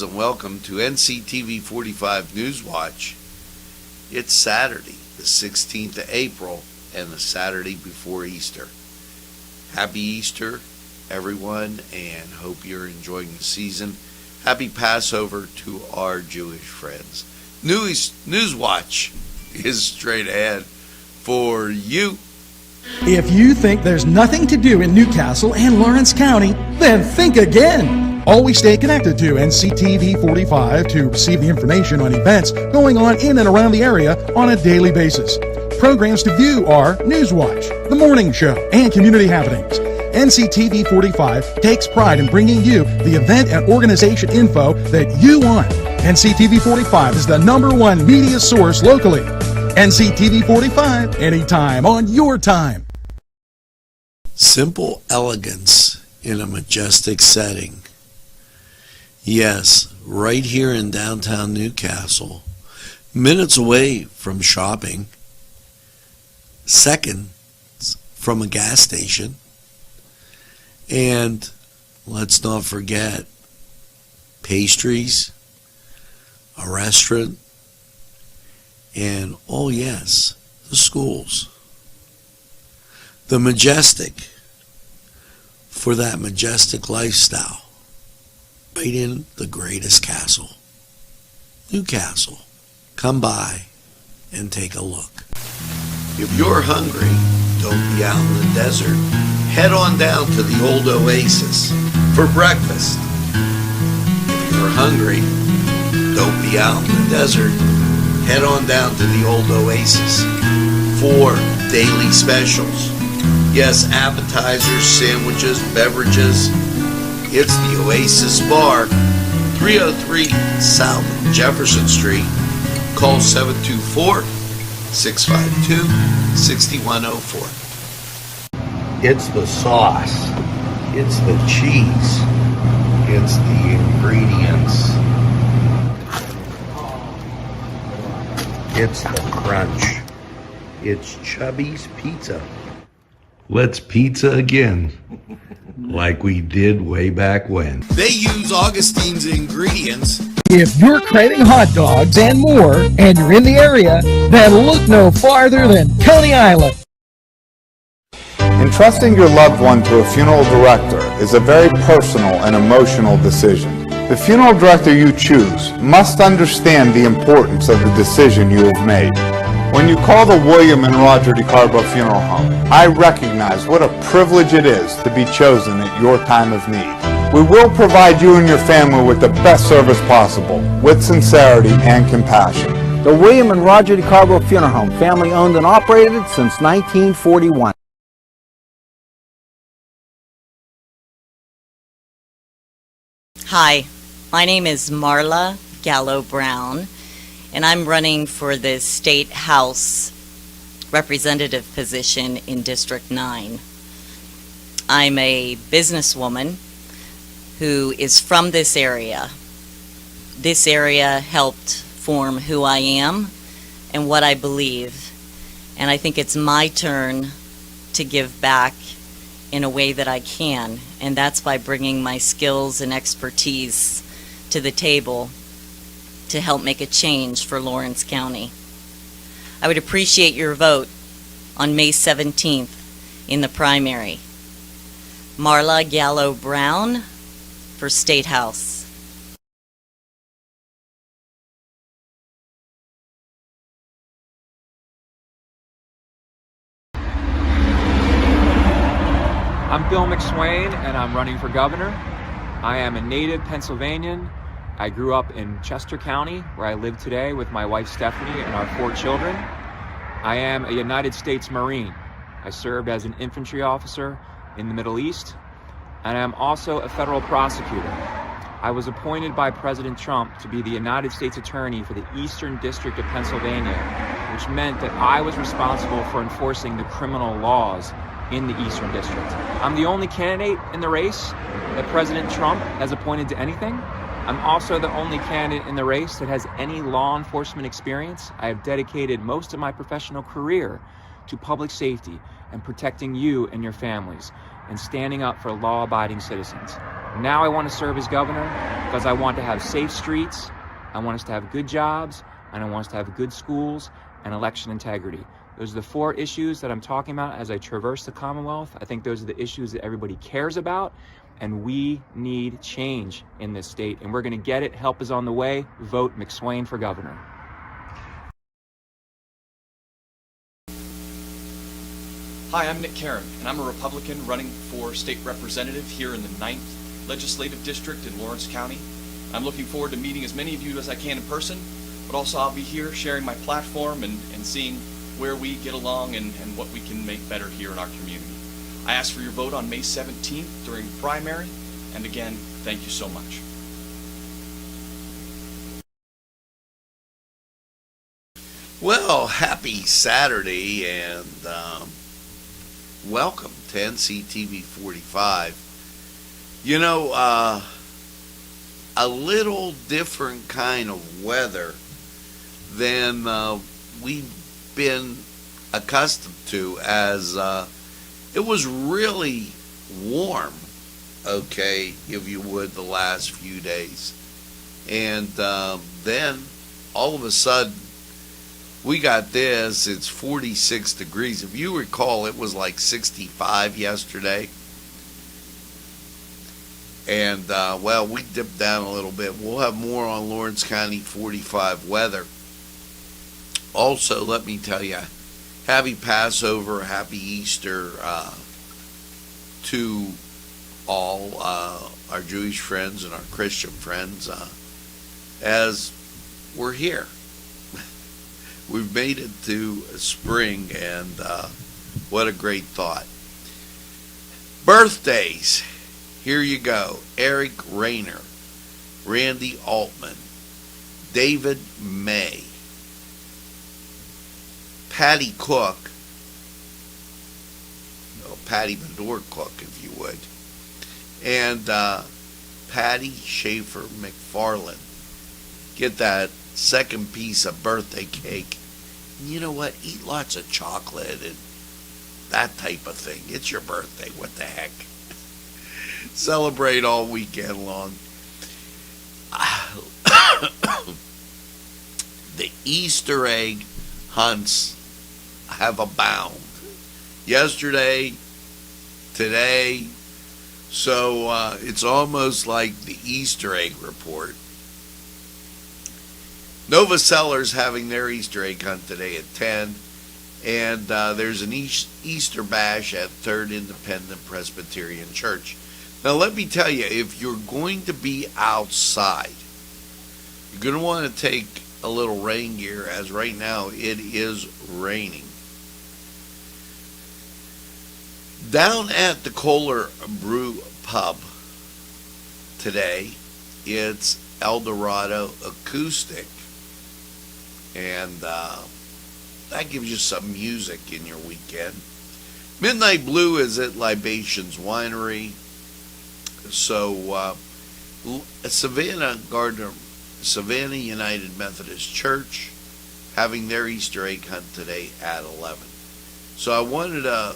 And welcome to Nctv45 Newswatch. It's Saturday, the 16th of April, and the Saturday before Easter. Happy Easter, everyone, and hope you're enjoying the season. Happy Passover to our Jewish friends. Newswatch is straight ahead for you. If you think there's nothing to do in Newcastle and Lawrence County, then think again. Always stay connected to Nctv45 to receive the information on events going on in and around the area on a daily basis. Programs to view are Newswatch, The Morning Show, and Community Happenings. Nctv45 takes pride in bringing you the event and organization info that you want. Nctv45 is the #1 media source locally. Nctv45, anytime on your time. Simple elegance in a majestic setting. Yes, right here in downtown Newcastle, minutes away from shopping, seconds from a gas station, and let's not forget pastries, a restaurant, and oh yes, the schools. The majestic for that majestic lifestyle. Right in the greatest castle, Newcastle. Come by and take a look. If you're hungry, don't be out in the desert. Head on down to the old Oasis for breakfast. If you're hungry, don't be out in the desert. Head on down to the old Oasis for daily specials. Yes, appetizers, sandwiches, beverages. It's the Oasis Bar, 303 South Jefferson Street. Call 724-652-6104. It's the sauce. It's the cheese. It's the ingredients. It's the crunch. It's Chubby's Pizza. Let's pizza again. Like we did way back when. They use Augustine's ingredients. If you're craving hot dogs and more, and you're in the area, then look no farther than Coney Island. Entrusting your loved one to a funeral director is a very personal and emotional decision. The funeral director you choose must understand the importance of the decision you have made. When you call the William and Roger DeCarbo Funeral Home, I recognize what a privilege it is to be chosen at your time of need. We will provide you and your family with the best service possible, with sincerity and compassion. The William and Roger DeCarbo Funeral Home, family owned and operated since 1941. Hi, my name is Marla Gallo Brown, and I'm running for the State House representative position in District 9. I'm a businesswoman who is from this area. This area helped form who I am and what I believe, and I think it's my turn to give back in a way that I can, and that's by bringing my skills and expertise to the table to help make a change for Lawrence County. I would appreciate your vote on May 17th in the primary. Marla Gallo Brown for State House. I'm Bill McSwain, and I'm running for governor. I am a native Pennsylvanian. I grew up in Chester County, where I live today with my wife Stephanie and our 4 children. I am a United States Marine. I served as an infantry officer in the Middle East, and I'm also a federal prosecutor. I was appointed by President Trump to be the United States Attorney for the Eastern District of Pennsylvania, which meant that I was responsible for enforcing the criminal laws in the Eastern District. I'm the only candidate in the race that President Trump has appointed to anything. I'm also the only candidate in the race that has any law enforcement experience. I have dedicated most of my professional career to public safety and protecting you and your families and standing up for law-abiding citizens. Now I want to serve as governor because I want to have safe streets, I want us to have good jobs, and I want us to have good schools and election integrity. Those are the 4 issues that I'm talking about as I traverse the Commonwealth. I think those are the issues that everybody cares about, and we need change in this state, and we're going to get it. Help is on the way. Vote McSwain for governor. Hi, I'm Nick Karen, and I'm a Republican running for state representative here in the 9th Legislative District in Lawrence County. I'm looking forward to meeting as many of you as I can in person, but also I'll be here sharing my platform and seeing where we get along and what we can make better here in our community. I ask for your vote on May 17th during the primary, and again, thank you so much. Well, happy Saturday, and welcome to Nctv45. You know, a little different kind of weather than we've been accustomed to, as it was really warm, okay, if you would, the last few days. And then all of a sudden we got this, it's 46 degrees. If you recall, it was like 65 yesterday. And, well, we dipped down a little bit. We'll have more on Lawrence County 45 weather. Also, let me tell you, happy Passover, happy Easter to all our Jewish friends and our Christian friends as we're here. We've made it to spring, and what a great thought. Birthdays. Here you go. Eric Rayner, Randy Altman, David May, Patty Cook, Patty Bedore Cook, if you would, and Patty Schaefer McFarland. Get that second piece of birthday cake. And you know what? Eat lots of chocolate and that type of thing. It's your birthday. What the heck? Celebrate all weekend long. The Easter egg hunts have abound. Yesterday, today, so it's almost like the Easter egg report. Nova Cellar's having their Easter egg hunt today at 10. And there's an Easter bash at 3rd Independent Presbyterian Church. Now, let me tell you, if you're going to be outside, you're going to want to take a little rain gear, as right now it is raining. Down at the Kohler Brew Pub today, it's El Dorado Acoustic. And that gives you some music in your weekend. Midnight Blue is at Libations Winery. So, Savannah United Methodist Church having their Easter egg hunt today at 11. So I wanted to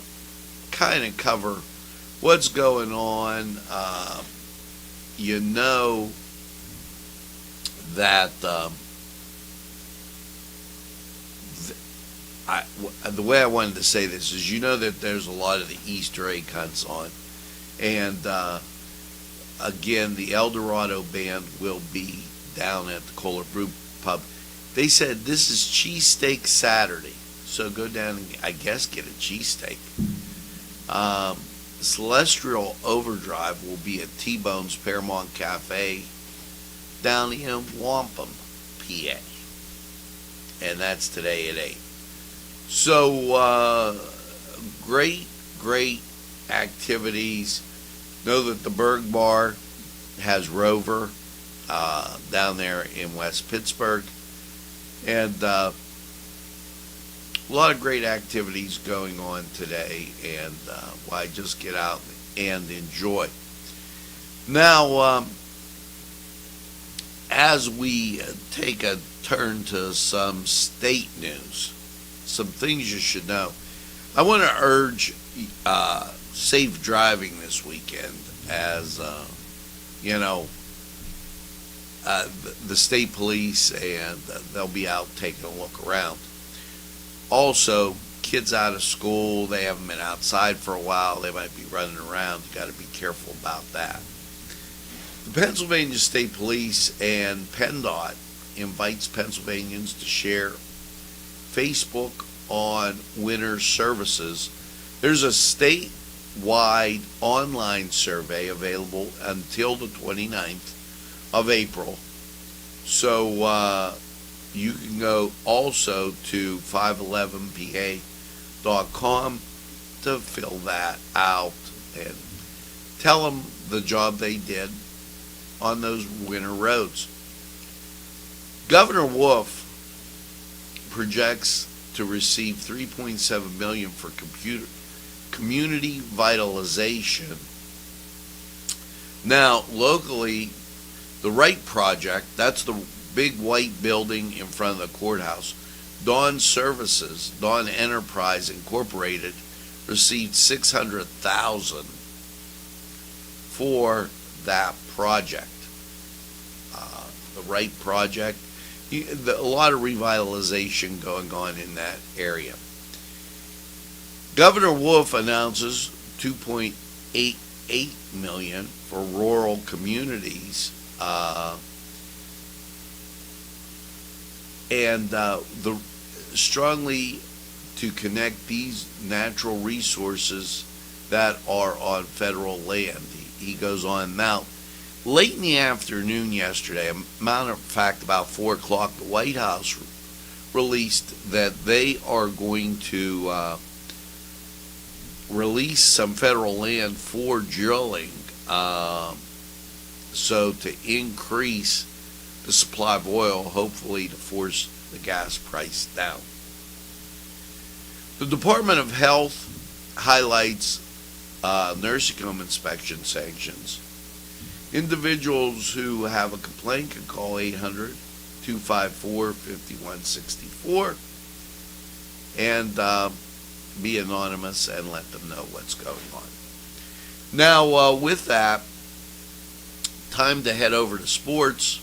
kind of cover what's going on. You know that the way I wanted to say this is, you know that there's a lot of the Easter egg hunts on. And again, the El Dorado Band will be down at the Kohler Brew Pub. They said this is Cheesesteak Saturday, so go down and, I guess, get a cheesesteak. Celestial Overdrive will be at T-Bone's Paramount Cafe down in Wampum, PA. And that's today at 8. So, great activities. Know that the Berg Bar has Rover down there in West Pittsburgh. And a lot of great activities going on today. And why just get out and enjoy. Now, as we take a turn to some state news, some things you should know, I want to urge safe driving this weekend, as you know, the state police, and they'll be out taking a look around. Also, kids out of school, they haven't been outside for a while, they might be running around. You got to be careful about that. The Pennsylvania State Police and PennDOT invites Pennsylvanians to share Facebook on winter services. There's a statewide online survey available until the 29th of April. So you can go also to 511pa.com to fill that out and tell them the job they did on those winter roads. Governor Wolf projects to receive $3.7 million for community vitalization. Now, locally, the Wright Project, that's the big white building in front of the courthouse, Dawn Services, Dawn Enterprise Incorporated, received $600,000 for that project. The Wright Project, a lot of revitalization going on in that area. Governor Wolf announces $2.88 million for rural communities, and strongly to connect these natural resources that are on federal land. He goes on now. Late in the afternoon yesterday, a matter of fact, about 4 o'clock, the White House released that they are going to release some federal land for drilling, so to increase the supply of oil, hopefully to force the gas price down. The Department of Health highlights nursing home inspection sanctions. Individuals who have a complaint can call 800-254-5164 and be anonymous and let them know what's going on. Now, with that, time to head over to sports.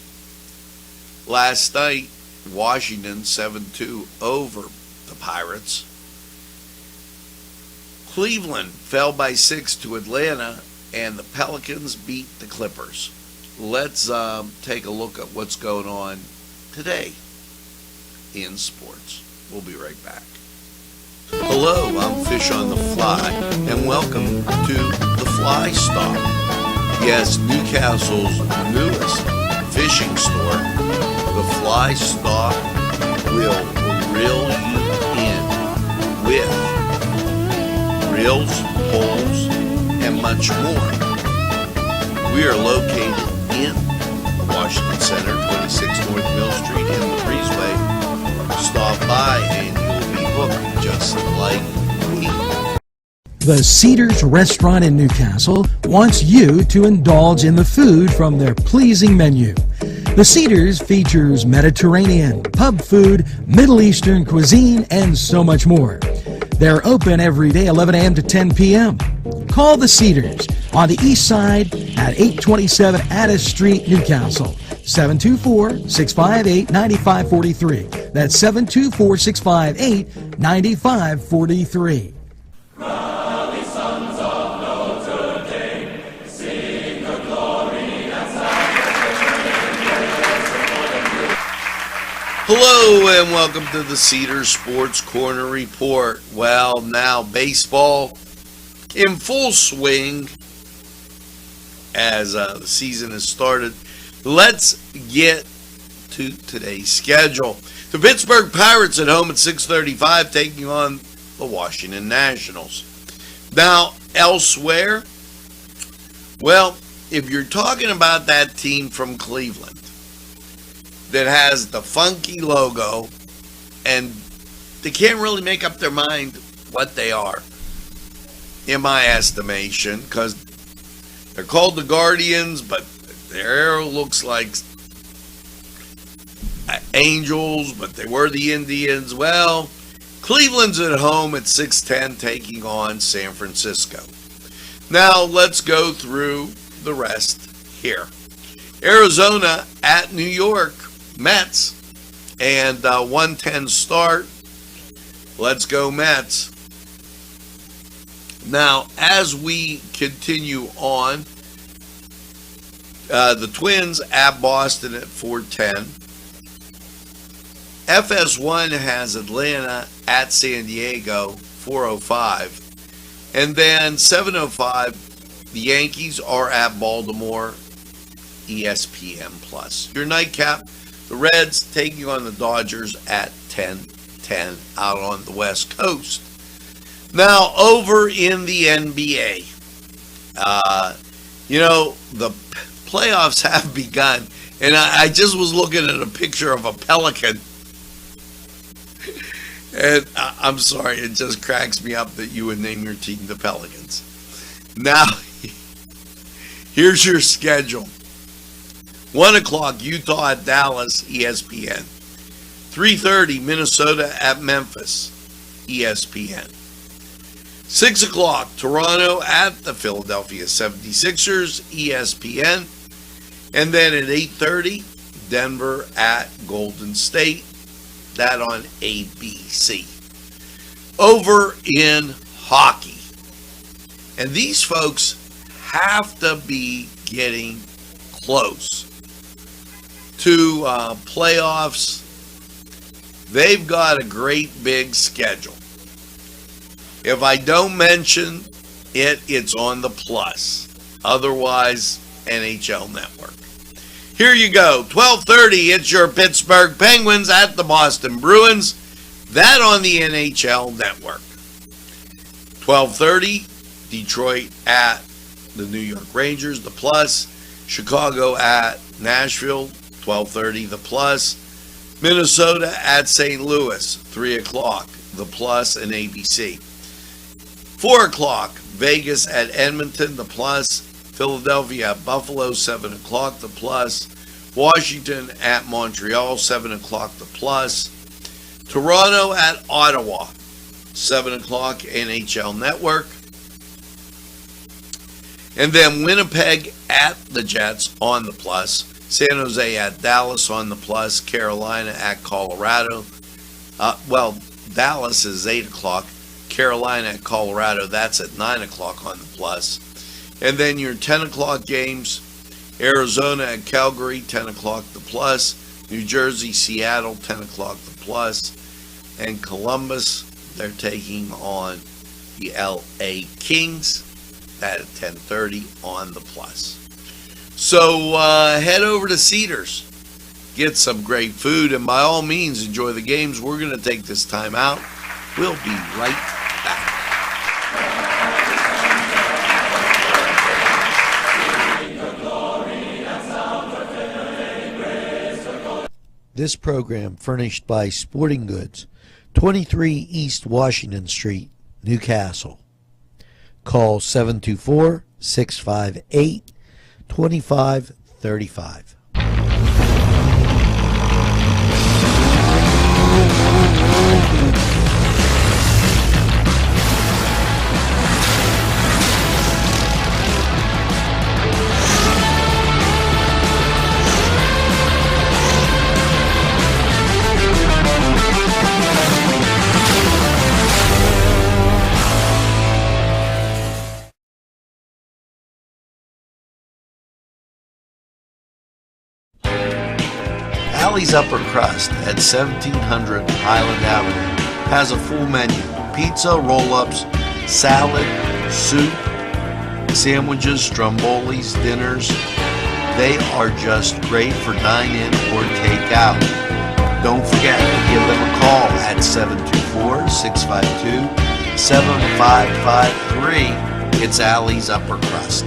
Last night, Washington 7-2 over the Pirates. Cleveland fell by 6 to Atlanta, and the Pelicans beat the Clippers. Let's take a look at what's going on today in sports. We'll be right back. Hello, I'm Fish on the Fly, and welcome to the Fly Stop. Yes, Newcastle's newest fishing store. The Fly Stop will reel you in with reels, poles, and much more. We are located in the Washington Center, 26 North Mill Street in the Breezeway. Stop by and you'll be hooked just like me. The Cedars Restaurant in Newcastle wants you to indulge in the food from their pleasing menu. The Cedars features Mediterranean, pub food, Middle Eastern cuisine, and so much more. They're open every day, 11 a.m. to 10 p.m. Call the Cedars on the east side at 827 Addis Street, Newcastle. 724-658-9543. That's 724-658-9543. Hello and welcome to the Cedars Sports Corner Report. Well, now baseball in full swing as the season has started. Let's get to today's schedule. The Pittsburgh Pirates at home at 6:35 taking on the Washington Nationals. Now, elsewhere, well, if you're talking about that team from Cleveland that has the funky logo and they can't really make up their mind what they are, in my estimation, because they're called the Guardians, but their arrow looks like Angels, but they were the Indians. Well, Cleveland's at home at 6:10 taking on San Francisco. Now let's go through the rest here. Arizona at New York, Mets, and 1:10 start. Let's go Mets. Now, as we continue on, the Twins at Boston at 4:10. FS1 has Atlanta at San Diego, 4:05. And then 7:05, the Yankees are at Baltimore, ESPN Plus. Your nightcap, the Reds taking on the Dodgers at 10:10 out on the West Coast. Now, over in the NBA, the playoffs have begun, and I just was looking at a picture of a pelican, and I'm sorry, it just cracks me up that you would name your team the Pelicans. Now, here's your schedule. 1 o'clock, Utah at Dallas, ESPN. 3:30, Minnesota at Memphis, ESPN. 6 o'clock, Toronto at the Philadelphia 76ers, ESPN. And then at 8:30, Denver at Golden State. That on ABC. Over in hockey. And these folks have to be getting close to playoffs. They've got a great big schedule. If I don't mention it, it's on the plus. Otherwise, NHL Network. Here you go. 12:30, it's your Pittsburgh Penguins at the Boston Bruins. That on the NHL Network. 12:30, Detroit at the New York Rangers, the plus. Chicago at Nashville, 12:30, the plus. Minnesota at St. Louis, 3 o'clock, the plus and ABC. 4 o'clock, Vegas at Edmonton, the plus. Philadelphia at Buffalo, 7 o'clock, the plus. Washington at Montreal, 7 o'clock, the plus. Toronto at Ottawa, 7 o'clock, NHL Network. And then Winnipeg at the Jets on the plus. San Jose at Dallas on the plus. Carolina at Colorado. Dallas is 8 o'clock. Carolina at Colorado, that's at 9 o'clock on the plus. And then your 10 o'clock games, Arizona at Calgary, 10 o'clock the plus. New Jersey, Seattle, 10 o'clock the plus. And Columbus, they're taking on the LA Kings, that at 10:30 on the plus. So head over to Cedars, get some great food, and by all means enjoy the games. We're going to take this time out. We'll be right back. This program furnished by Sporting Goods, 23 East Washington Street, Newcastle. Call 724-658-2535. Alley's Upper Crust at 1700 Highland Avenue has a full menu. Pizza, roll-ups, salad, soup, sandwiches, strombolis, dinners. They are just great for dine-in or take-out. Don't forget to give them a call at 724-652-7553. It's Alley's Upper Crust.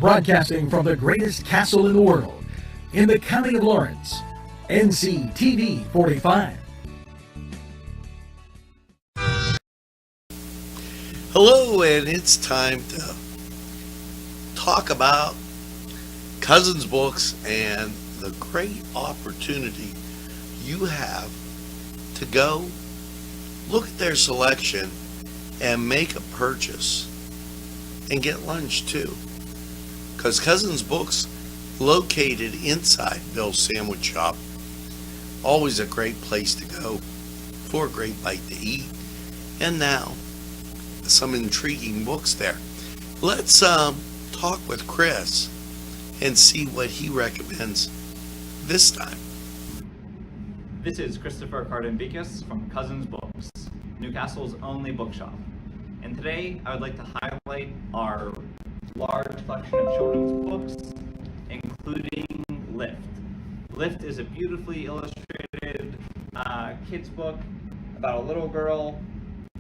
Broadcasting from the greatest castle in the world, in the county of Lawrence, Nctv45. Hello, and it's time to talk about Cousins Books and the great opportunity you have to go look at their selection and make a purchase and get lunch too. Because Cousins Books, located inside Bill's Sandwich Shop, always a great place to go for a great bite to eat. And now, some intriguing books there. Let's talk with Chris and see what he recommends this time. This is Christopher Cardinbicus from Cousins Books, Newcastle's only bookshop. And today I would like to highlight our large collection of children's books, including Lift. Lift is a beautifully illustrated kids book about a little girl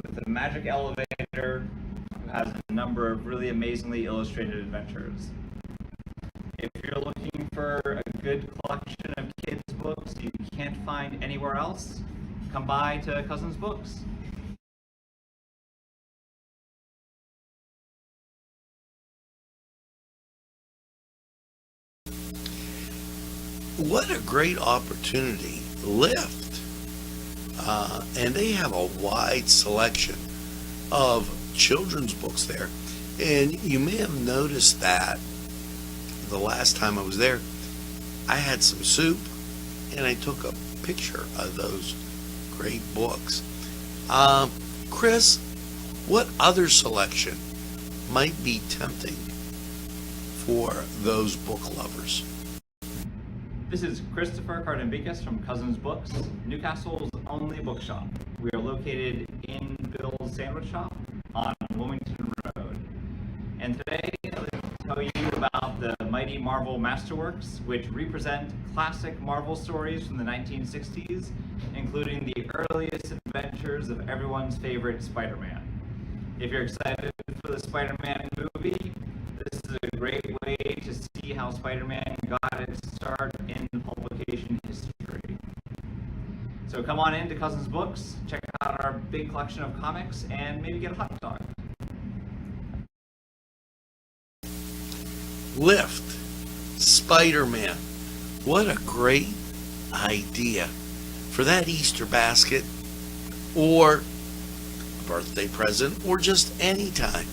with a magic elevator who has a number of really amazingly illustrated adventures. If you're looking for a good collection of kids books you can't find anywhere else, come by to Cousins Books. What a great opportunity. Lift. And they have a wide selection of children's books there. And you may have noticed that the last time I was there, I had some soup and I took a picture of those great books. Chris, what other selection might be tempting for those book lovers? This is Christopher Cardinbicus from Cousins Books, Newcastle's only bookshop. We are located in Bill's Sandwich Shop on Wilmington Road. And today I'd like to tell you about the Mighty Marvel Masterworks, which represent classic Marvel stories from the 1960s, including the earliest adventures of everyone's favorite Spider-Man. If you're excited for the Spider-Man movie, this is a great way to see how Spider-Man got its start in publication history. So come on in to Cousins Books, check out our big collection of comics, and maybe get a hot dog. Lift. Spider-Man. What a great idea for that Easter basket or a birthday present or just any time.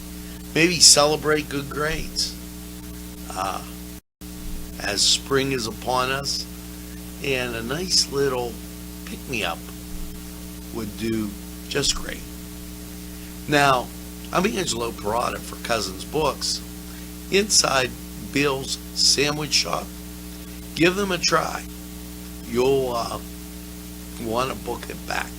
Maybe celebrate good grades as spring is upon us, and a nice little pick-me-up would do just great. Now, I'm Angelo Perrotta for Cousins Books. Inside Bill's Sandwich Shop, give them a try. You'll want to book it back.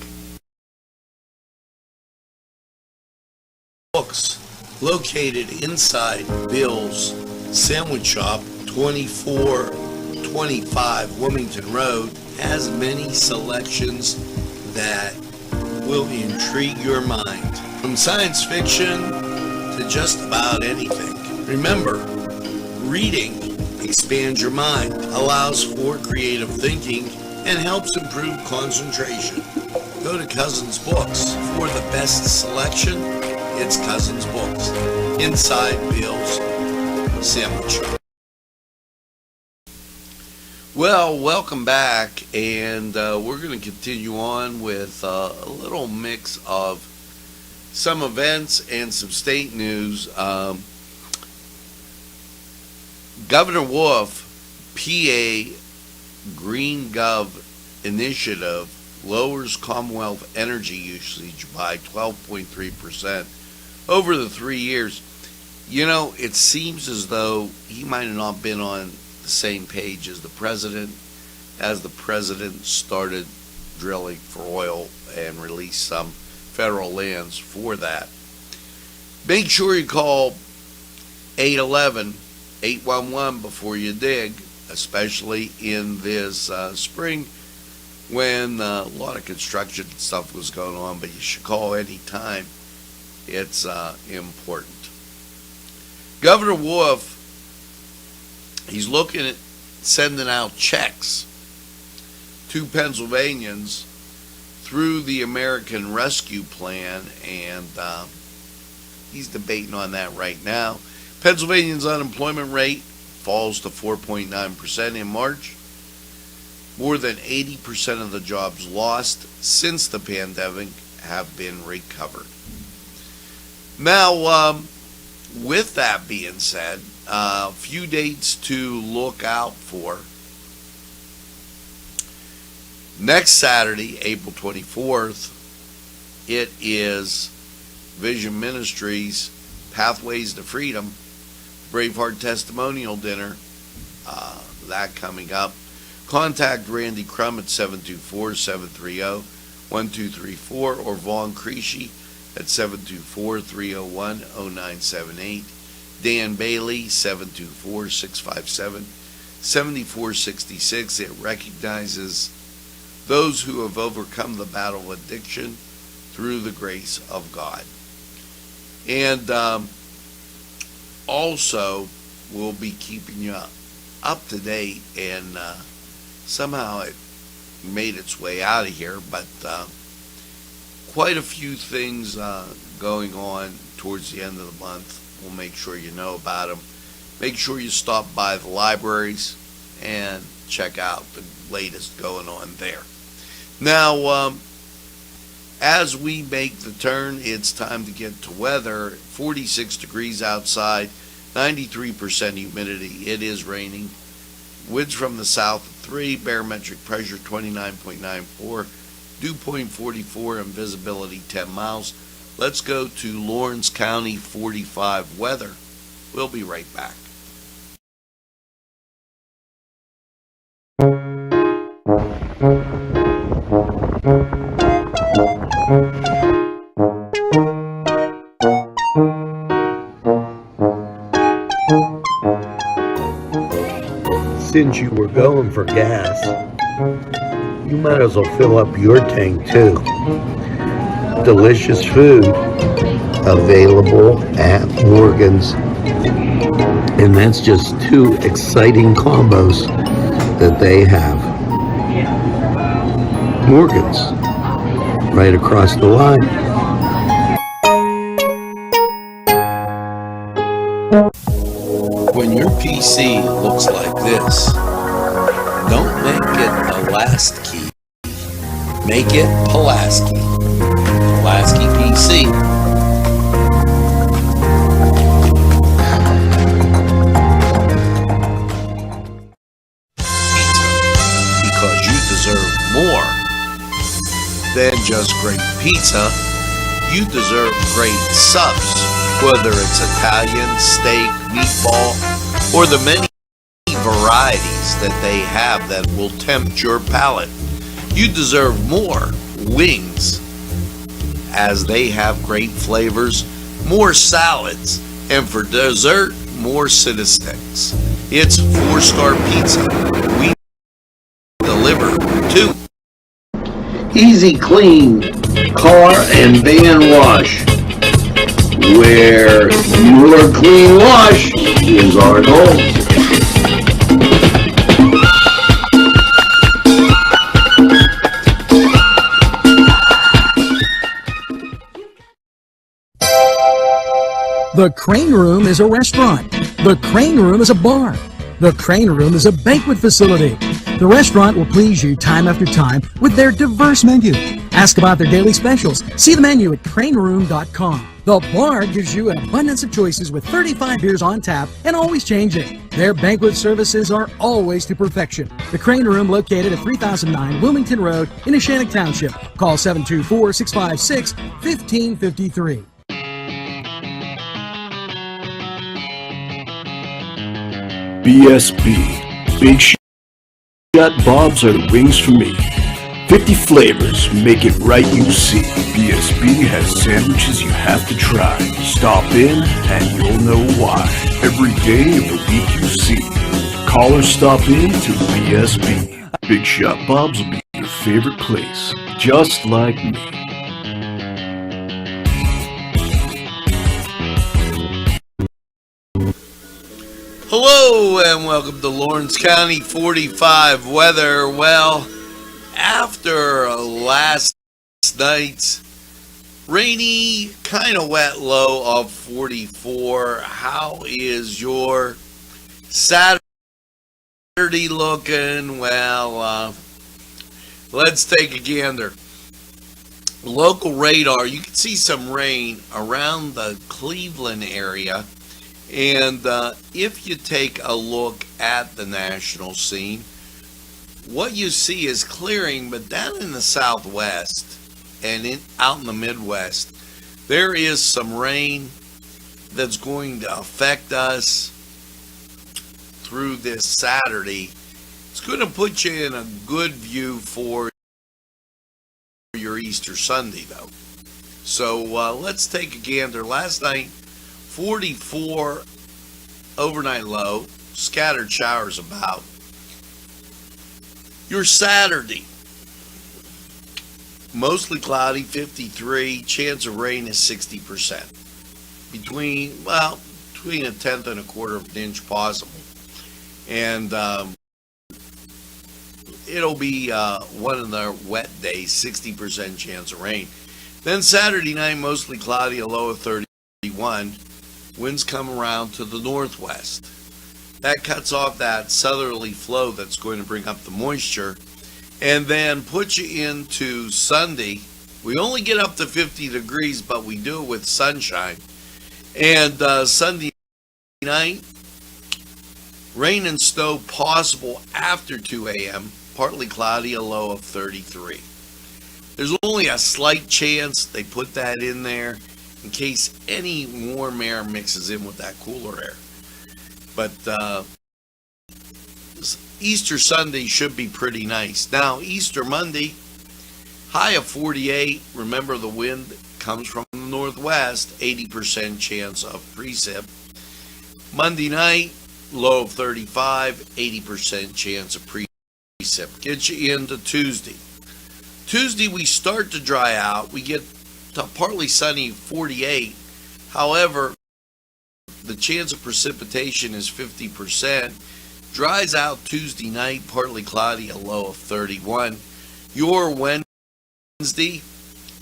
Books located inside Bill's Sandwich Shop, 2425 Wilmington Road, has many selections that will intrigue your mind. From science fiction to just about anything. Remember, reading expands your mind, allows for creative thinking, and helps improve concentration. Go to Cousins Books for the best selection. It's Cousins Books, inside Bill's Sandwich Shop. Well, welcome back, and we're going to continue on with a little mix of some events and some state news. Governor Wolf, PA Green Gov initiative lowers Commonwealth energy usage by 12.3% over the 3 years. You know, it seems as though he might have not been on the same page as the president started drilling for oil and released some federal lands for that. Make sure you call 811 before you dig, especially in this spring when a lot of construction stuff was going on, but you should call any time. It's important. Governor Wolf, he's looking at sending out checks to Pennsylvanians through the American Rescue Plan, and he's debating on that right now. Pennsylvania's unemployment rate falls to 4.9% in March. More than 80% of the jobs lost since the pandemic have been recovered. Now, with that being said, a few dates to look out for. Next Saturday, April 24th, it is Vision Ministries Pathways to Freedom Braveheart Testimonial Dinner. That coming up. Contact Randy Crum at 724-730-1234 or Vaughn Creasy at 724-301-0978. Dan Bailey, 724-657-7466. It recognizes those who have overcome the battle of addiction through the grace of God. And also, we'll be keeping you up to date, and somehow it made its way out of here, but quite a few things going on towards the end of the month. We'll make sure you know about them. Make sure you stop by the libraries and check out the latest going on there. Now, as we make the turn, it's time to get to weather. 46 degrees outside, 93% humidity. It is raining. Winds from the south at 3, barometric pressure 29.94, dew point 44, and visibility 10 miles. Let's go to Lawrence County 45 weather. We'll be right back. Since you were going for gas, you might as well fill up your tank too. Delicious food available at Morgan's. And that's just two exciting combos that they have. Morgan's, right across the line. When your PC looks like this, don't make it a last key. Make it Pulaski. Pulaski PC. Pizza. Because you deserve more than just great pizza. You deserve great subs. Whether it's Italian, steak, meatball, or the many varieties that they have that will tempt your palate. You deserve more wings, as they have great flavors, more salads, and for dessert, more Cita Sticks. It's 4-star pizza. We deliver to Easy Clean Car and Van Wash, where your clean wash is our goal. The Crane Room is a restaurant. The Crane Room is a bar. The Crane Room is a banquet facility. The restaurant will please you time after time with their diverse menu. Ask about their daily specials. See the menu at craneroom.com. The bar gives you an abundance of choices with 35 beers on tap and always changing. Their banquet services are always to perfection. The Crane Room, located at 3009 Wilmington Road in Neshannock Township. Call 724-656-1553. BSB. Big Shot Bobs are the wings for me. 50 flavors, make it right, you see. BSB has sandwiches you have to try. Stop in and you'll know why. Every day of the week you see. Call or stop in to BSB. Big Shot Bobs will be your favorite place, just like me. Hello and welcome to Lawrence County 45 weather. Well, after last night's rainy, kind of wet low of 44, how is your Saturday looking? Well, let's take a gander. Local radar, you can see some rain around the Cleveland area. And if you take a look at the national scene, what you see is clearing, but down in the southwest and out in the Midwest, there is some rain that's going to affect us through this Saturday. It's going to put you in a good view for your Easter Sunday, though. So let's take a gander. Last night, 44 overnight low, scattered showers about. Your Saturday, mostly cloudy, 53, chance of rain is 60%. Between a tenth and a quarter of an inch possible. And it'll be one of the wet days, 60% chance of rain. Then Saturday night, mostly cloudy, a low of 31. Winds come around to the northwest. That cuts off that southerly flow that's going to bring up the moisture and then put you into Sunday. We only get up to 50 degrees, but we do it with sunshine. And Sunday night, rain and snow possible after 2 a.m., partly cloudy, a low of 33. There's only a slight chance they put that in there in case any warm air mixes in with that cooler air. But Easter Sunday should be pretty nice. Now, Easter Monday, high of 48. Remember, the wind comes from the northwest, 80% chance of precip. Monday night, low of 35, 80% chance of precip. Gets you into Tuesday. Tuesday, we start to dry out. We get to partly sunny, 48. However, the chance of precipitation is 50%. Dries out Tuesday night, partly cloudy, a low of 31. Your Wednesday,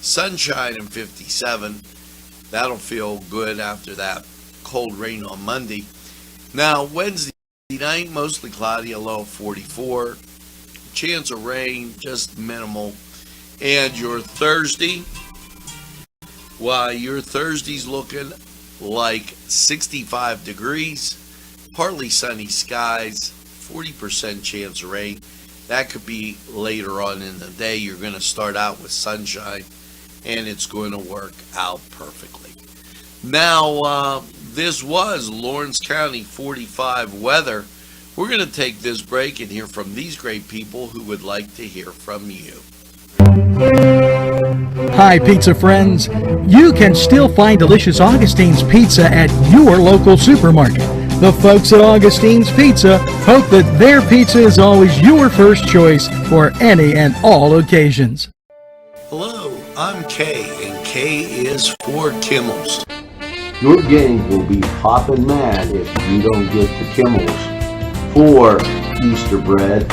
sunshine and 57. That'll feel good after that cold rain on Monday. Now, Wednesday night, mostly cloudy, a low of 44. Chance of rain, just minimal. And your Thursday, your Thursday's looking like 65 degrees, partly sunny skies, 40% chance of rain. That could be later on in the day. You're going to start out with sunshine, and it's going to work out perfectly. Now, this was Lawrence County 45 weather. We're going to take this break and hear from these great people who would like to hear from you. Hi, pizza friends. You can still find delicious Augustine's Pizza at your local supermarket. The folks at Augustine's Pizza hope that their pizza is always your first choice for any and all occasions. Hello, I'm Kay, and K is for Kimmel's. Your gang will be poppin' mad if you don't get the Kimmels for Easter bread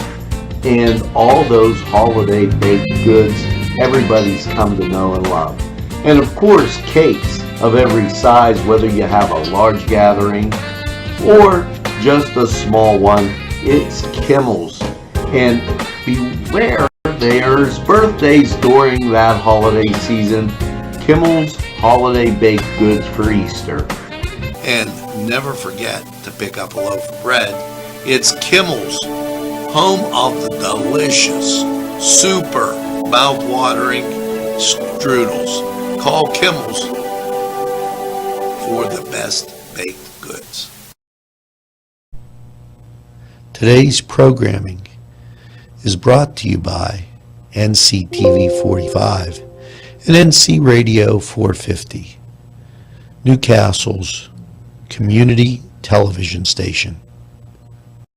and all those holiday baked goods everybody's come to know and love. And of course, cakes of every size, whether you have a large gathering or just a small one, it's Kimmel's. And beware, there's birthdays during that holiday season. Kimmel's holiday baked goods for Easter. And never forget to pick up a loaf of bread. It's Kimmel's, home of the delicious, super mouth-watering strudels. Call Kimmel's for the best baked goods. Today's programming is brought to you by Nctv45 and NC Radio 450, Newcastle's community television station.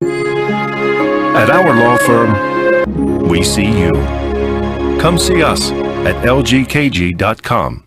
At our law firm, we see you. Come see us at lgkg.com.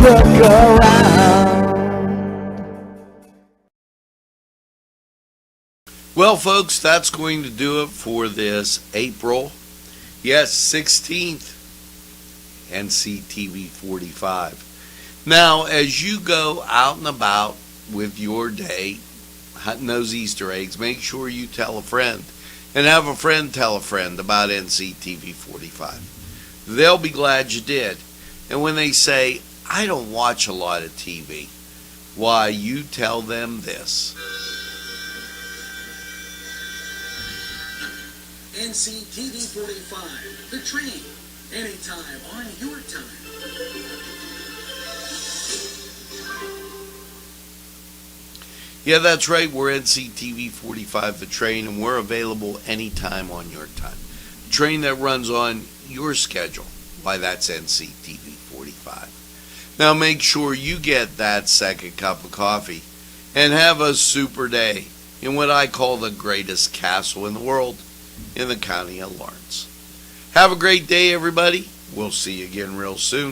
Look around. Well, folks, that's going to do it for this April, 16th. NCTV45. Now, as you go out and about with your day, hunting those Easter eggs, make sure you tell a friend and have a friend tell a friend about NCTV45. They'll be glad you did. And when they say, I don't watch a lot of TV, why, you tell them this. NCTV45, the train, anytime on your time. Yeah, that's right. We're NCTV45, the train, and we're available anytime on your time. The train that runs on your schedule. Why, that's NCTV45. Now make sure you get that second cup of coffee and have a super day in what I call the greatest castle in the world, in the county of Lawrence. Have a great day, everybody. We'll see you again real soon.